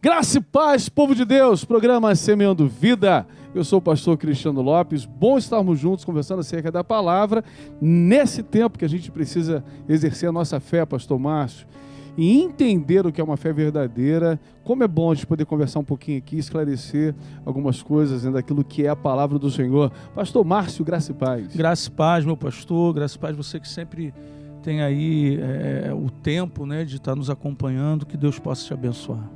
Graça e paz, povo de Deus, programa Semeando Vida. Eu sou o pastor Cristiano Lopes, bom estarmos juntos conversando acerca da palavra, nesse tempo que a gente precisa exercer a nossa fé, pastor Márcio, e entender o que é uma fé verdadeira. Como é bom a gente poder conversar um pouquinho aqui, esclarecer algumas coisas daquilo que é a palavra do Senhor. Pastor Márcio, graça e paz. Graça e paz, meu pastor, graça e paz, você que sempre tem aí o tempo, de estar nos acompanhando, que Deus possa te abençoar.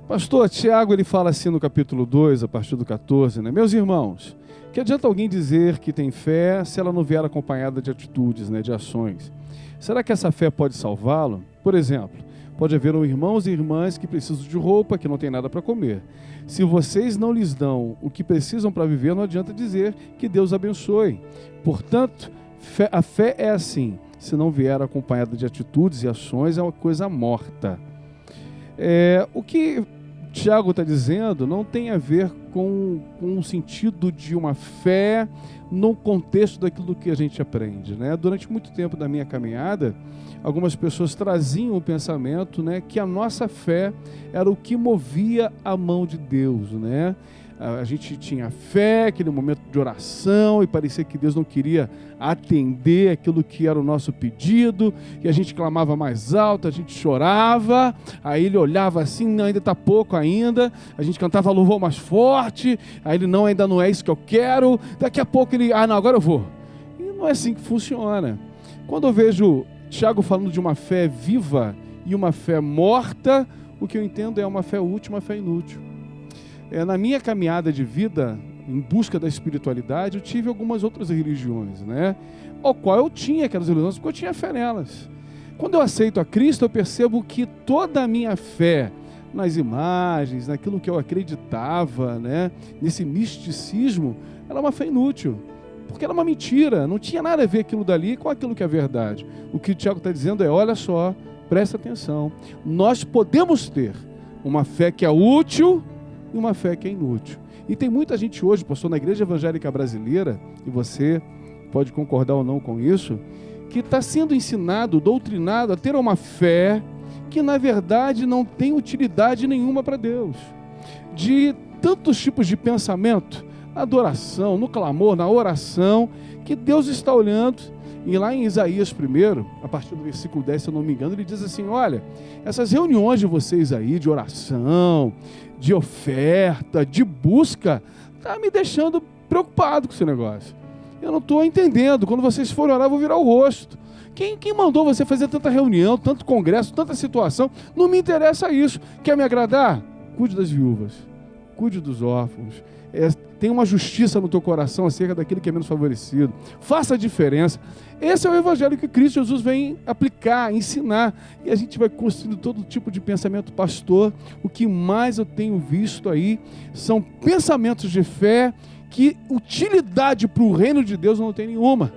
Pastor, Tiago, ele fala assim no capítulo 2, a partir do 14, Meus irmãos, que adianta alguém dizer que tem fé se ela não vier acompanhada de atitudes, de ações? Será que essa fé pode salvá-lo? Por exemplo, pode haver irmãos e irmãs que precisam de roupa, que não tem nada para comer. Se vocês não lhes dão o que precisam para viver, não adianta dizer que Deus abençoe. Portanto, a fé é assim, se não vier acompanhada de atitudes e ações, é uma coisa morta. O que Tiago está dizendo não tem a ver com o sentido de uma fé no contexto daquilo que a gente aprende. Durante muito tempo da minha caminhada, algumas pessoas traziam o pensamento que a nossa fé era o que movia a mão de Deus. A gente tinha fé, aquele momento de oração, e parecia que Deus não queria atender aquilo que era o nosso pedido, e a gente clamava mais alto, a gente chorava, aí ele olhava assim, não, ainda está pouco ainda, a gente cantava louvor mais forte, aí ele, não, ainda não é isso que eu quero, daqui a pouco ele, não, agora eu vou. E não é assim que funciona. Quando eu vejo Tiago falando de uma fé viva e uma fé morta, o que eu entendo é uma fé útil, uma fé inútil. Na minha caminhada de vida, em busca da espiritualidade, eu tive algumas outras religiões, ao qual eu tinha aquelas religiões, porque eu tinha fé nelas. Quando eu aceito a Cristo, eu percebo que toda a minha fé nas imagens, naquilo que eu acreditava, nesse misticismo, era uma fé inútil, porque era uma mentira, não tinha nada a ver aquilo dali com aquilo que é verdade. O que o Tiago está dizendo é, olha só, presta atenção, nós podemos ter uma fé que é útil e uma fé que é inútil. E tem muita gente hoje, pastor, na igreja evangélica brasileira, e você pode concordar ou não com isso, que está sendo ensinado, doutrinado a ter uma fé que na verdade não tem utilidade nenhuma para Deus. De tantos tipos de pensamento, na adoração, no clamor, na oração, que Deus está olhando. E lá em Isaías 1, a partir do versículo 10, se eu não me engano, ele diz assim, olha, essas reuniões de vocês aí, de oração, de oferta, de busca, está me deixando preocupado com esse negócio. Eu não estou entendendo, quando vocês forem orar, eu vou virar o rosto. Quem mandou você fazer tanta reunião, tanto congresso, tanta situação? Não me interessa isso. Quer me agradar? Cuide das viúvas, cuide dos órfãos. Tem uma justiça no teu coração acerca daquele que é menos favorecido. Faça a diferença. Esse é o evangelho que Cristo Jesus vem aplicar, ensinar. E a gente vai construindo todo tipo de pensamento. Pastor, o que mais eu tenho visto aí são pensamentos de fé que utilidade para o reino de Deus não tem nenhuma.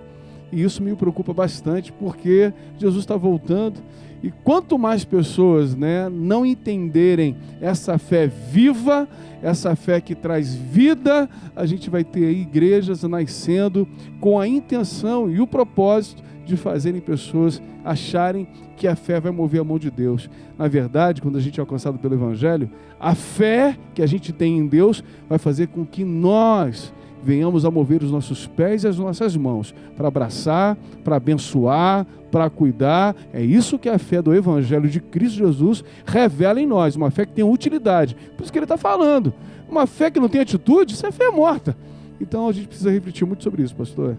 E isso me preocupa bastante, porque Jesus está voltando. E quanto mais pessoas não entenderem essa fé viva, essa fé que traz vida, a gente vai ter aí igrejas nascendo com a intenção e o propósito de fazerem pessoas acharem que a fé vai mover a mão de Deus. Na verdade, quando a gente é alcançado pelo Evangelho, a fé que a gente tem em Deus vai fazer com que nós venhamos a mover os nossos pés e as nossas mãos para abraçar, para abençoar, para cuidar. É isso que a fé do Evangelho de Cristo Jesus revela em nós, uma fé que tem utilidade. Por isso que ele está falando. Uma fé que não tem atitude, isso é fé morta. Então a gente precisa refletir muito sobre isso, pastor.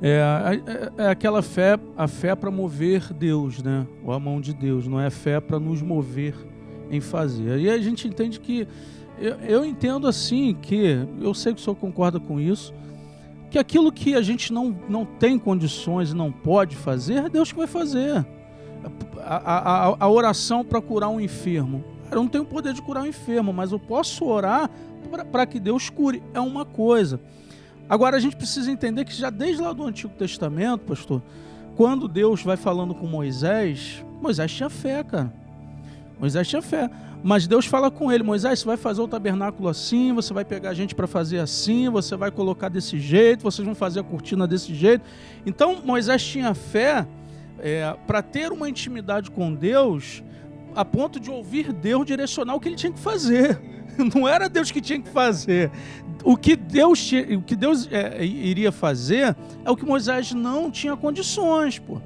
É aquela fé, a fé para mover Deus, ou a mão de Deus, não é fé para nos mover em fazer. E a gente entende que eu entendo assim que, eu sei que o senhor concorda com isso, que aquilo que a gente não tem condições e não pode fazer, é Deus que vai fazer. A oração para curar um enfermo. Eu não tenho o poder de curar um enfermo, mas eu posso orar para que Deus cure. É uma coisa. Agora a gente precisa entender que já desde lá do Antigo Testamento, pastor, quando Deus vai falando com Moisés, Moisés tinha fé, cara. Moisés tinha fé. Mas Deus fala com ele, Moisés, você vai fazer o tabernáculo assim, você vai pegar a gente para fazer assim, você vai colocar desse jeito, vocês vão fazer a cortina desse jeito. Então Moisés tinha fé para ter uma intimidade com Deus, a ponto de ouvir Deus direcionar o que ele tinha que fazer. Não era Deus que tinha que fazer. O que Deus iria fazer é o que Moisés não tinha condições, pô.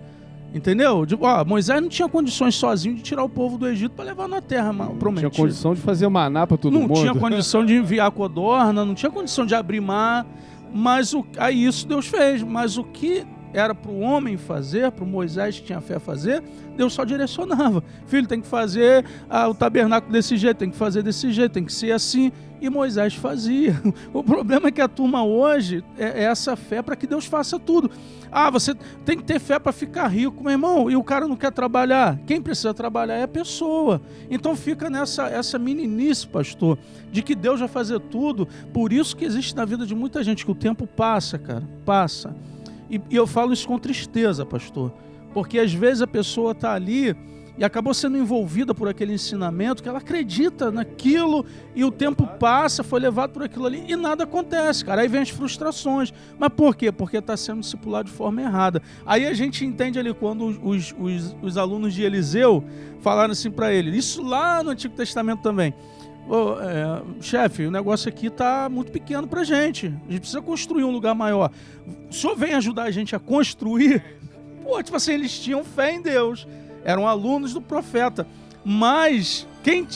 Entendeu? Moisés não tinha condições sozinho de tirar o povo do Egito para levar na terra prometida. Não tinha condição de fazer maná para todo mundo. Não tinha condição de enviar codorna, não tinha condição de abrir mar. Mas aí isso Deus fez. Mas o que era para o homem fazer, para o Moisés que tinha fé fazer, Deus só direcionava. Filho, tem que fazer o tabernáculo desse jeito, tem que fazer desse jeito, tem que ser assim. E Moisés fazia. O problema é que a turma hoje é essa fé para que Deus faça tudo. Você tem que ter fé para ficar rico, meu irmão, e o cara não quer trabalhar. Quem precisa trabalhar é a pessoa. Então fica essa meninice, pastor, de que Deus vai fazer tudo. Por isso que existe na vida de muita gente que o tempo passa, cara, passa. E eu falo isso com tristeza, pastor, porque às vezes a pessoa está ali e acabou sendo envolvida por aquele ensinamento, que ela acredita naquilo, e o tempo passa, foi levado por aquilo ali, e nada acontece, cara. Aí vem as frustrações. Mas por quê? Porque está sendo discipulado de forma errada. Aí a gente entende ali quando os alunos de Eliseu falaram assim para ele, isso lá no Antigo Testamento também. Chefe, o negócio aqui está muito pequeno para a gente precisa construir um lugar maior. O senhor vem ajudar a gente a construir? Tipo assim, eles tinham fé em Deus, eram alunos do profeta, mas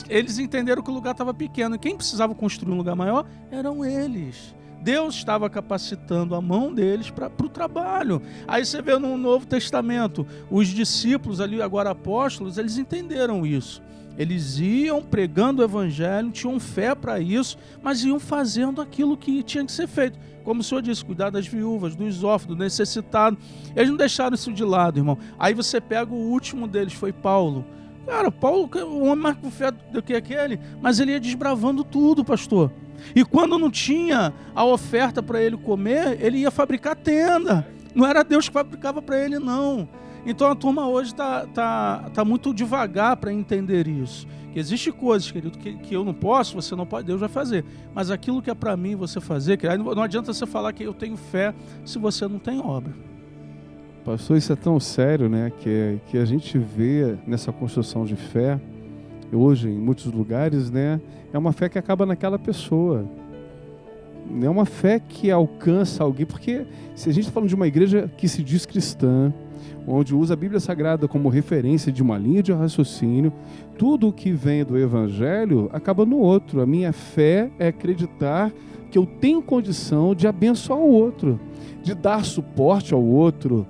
eles entenderam que o lugar estava pequeno, e quem precisava construir um lugar maior eram eles. Deus estava capacitando a mão deles para o trabalho. Aí você vê no Novo Testamento, os discípulos ali, agora apóstolos, eles entenderam isso. Eles iam pregando o evangelho, tinham fé para isso, mas iam fazendo aquilo que tinha que ser feito. Como o senhor disse, cuidar das viúvas, dos órfãos, do necessitado. Eles não deixaram isso de lado, irmão. Aí você pega o último deles, foi Paulo. Cara, Paulo, um homem mais com fé do que aquele, mas ele ia desbravando tudo, pastor. E quando não tinha a oferta para ele comer, ele ia fabricar tenda. Não era Deus que fabricava para ele, não. Então a turma hoje tá muito devagar para entender isso. Que existe coisas, querido, que eu não posso, você não pode, Deus vai fazer. Mas aquilo que é para mim você fazer, que não adianta você falar que eu tenho fé se você não tem obra. Pastor, isso é tão sério, né? Que a gente vê nessa construção de fé, hoje em muitos lugares, né? É uma fé que acaba naquela pessoa. Não é uma fé que alcança alguém, porque se a gente está falando de uma igreja que se diz cristã, onde usa a Bíblia Sagrada como referência de uma linha de raciocínio, tudo o que vem do Evangelho acaba no outro. A minha fé é acreditar que eu tenho condição de abençoar o outro, de dar suporte ao outro,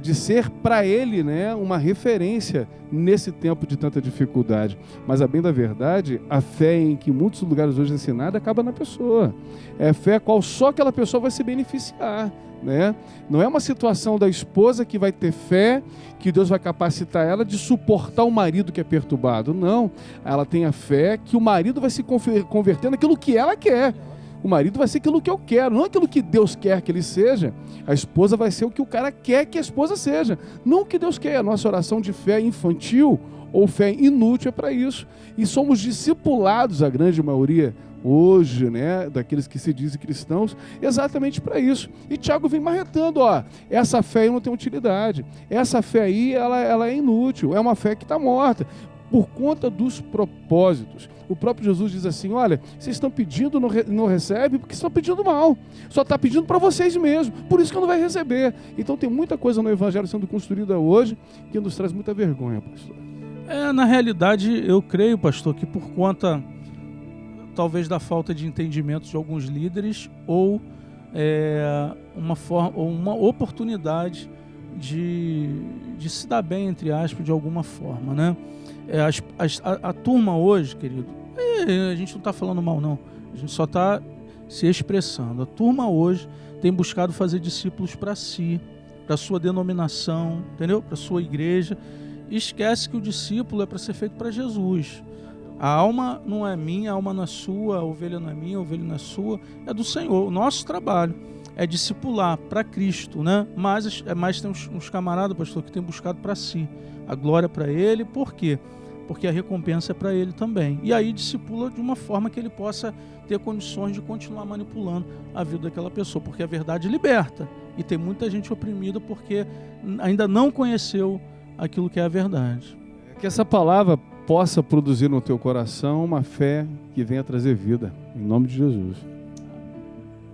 de ser para ele, né, uma referência nesse tempo de tanta dificuldade. Mas a bem da verdade, a fé em que muitos lugares hoje é ensinada acaba na pessoa. É fé a qual só aquela pessoa vai se beneficiar, né? Não é uma situação da esposa que vai ter fé, que Deus vai capacitar ela de suportar o marido que é perturbado. Não, ela tem a fé que o marido vai se converter naquilo que ela quer. O marido vai ser aquilo que eu quero, não aquilo que Deus quer que ele seja. A esposa vai ser o que o cara quer que a esposa seja, não o que Deus quer. A nossa oração de fé infantil ou fé inútil é para isso. E somos discipulados, a grande maioria hoje, né, daqueles que se dizem cristãos, exatamente para isso. E Tiago vem marretando, essa fé aí não tem utilidade, essa fé aí ela é inútil, é uma fé que está morta, por conta dos propósitos. O próprio Jesus diz assim, olha, vocês estão pedindo, não recebe, porque estão pedindo mal, só está pedindo para vocês mesmos, por isso que não vai receber. Então tem muita coisa no Evangelho sendo construída hoje, que nos traz muita vergonha, pastor. Na realidade, eu creio, pastor, que por conta talvez da falta de entendimento de alguns líderes ou uma oportunidade de se dar bem, entre aspas, de alguma forma, né? A turma hoje, querido, a gente não está falando mal, não. A gente só está se expressando. A turma hoje tem buscado fazer discípulos para si, para sua denominação, entendeu? Para sua igreja. E esquece que o discípulo é para ser feito para Jesus. A alma não é minha, a alma não é sua, a ovelha não é minha, a ovelha não é sua, é do Senhor. O nosso trabalho é discipular para Cristo, né? Mas tem uns camaradas, pastor, que tem buscado para si. A glória para ele, por quê? Porque a recompensa é para ele também. E aí discipula de uma forma que ele possa ter condições de continuar manipulando a vida daquela pessoa, porque a verdade liberta. E tem muita gente oprimida porque ainda não conheceu aquilo que é a verdade. Que essa palavra possa produzir no teu coração uma fé que venha trazer vida. Em nome de Jesus.